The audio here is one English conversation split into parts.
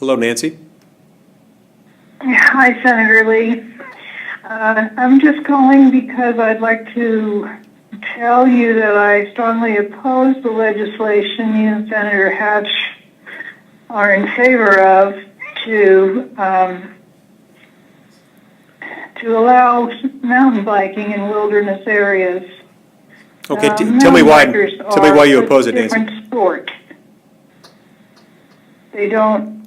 Hello, Nancy. Hi, Senator Lee. I'm just calling because I'd like to tell you that I strongly oppose the legislation you and Senator Hatch are in favor of to allow mountain biking in wilderness areas. Okay, tell me why you oppose it, Nancy. Different sport. They don't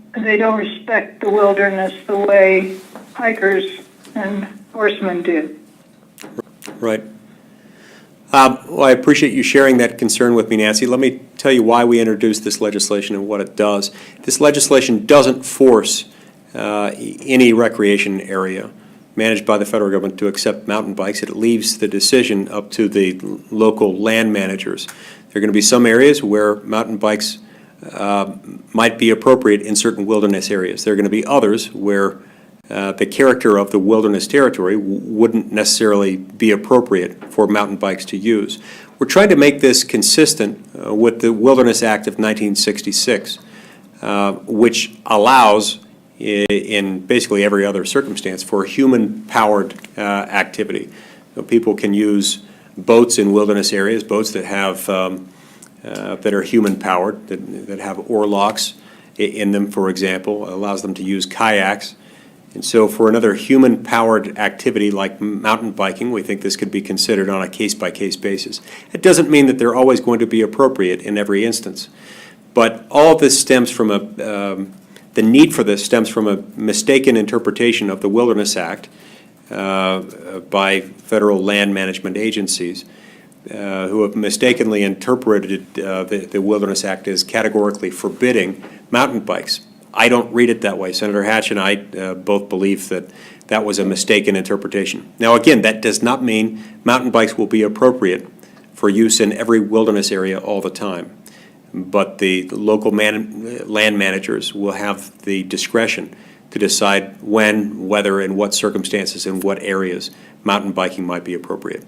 respect the wilderness the way hikers and horsemen do. Right. Well, I appreciate you sharing that concern with me, Nancy. Let me tell you why we introduced this legislation and what it does. This legislation doesn't force any recreation area managed by the federal government to accept mountain bikes. It leaves the decision up to the local land managers. There are going to be some areas where mountain bikes might be appropriate in certain wilderness areas. There are going to be others where the character of the wilderness territory wouldn't necessarily be appropriate for mountain bikes to use. We're trying to make this consistent with the Wilderness Act of 1966, which allows, in basically every other circumstance, for human-powered activity. So people can use boats in wilderness areas, boats that have that are human-powered, that have oar locks in them, for example. It allows them to use kayaks. And so for another human-powered activity like mountain biking, we think this could be considered on a case-by-case basis. It doesn't mean that they're always going to be appropriate in every instance. But all of this stems from the need for this stems from a mistaken interpretation of the Wilderness Act by federal land management agencies who have mistakenly interpreted the Wilderness Act as categorically forbidding mountain bikes. I don't read it that way. Senator Hatch and I both believe that that was a mistaken interpretation. Now, again, that does not mean mountain bikes will be appropriate for use in every wilderness area all the time. But the local land managers will have the discretion to decide when, whether, in what circumstances, in what areas mountain biking might be appropriate.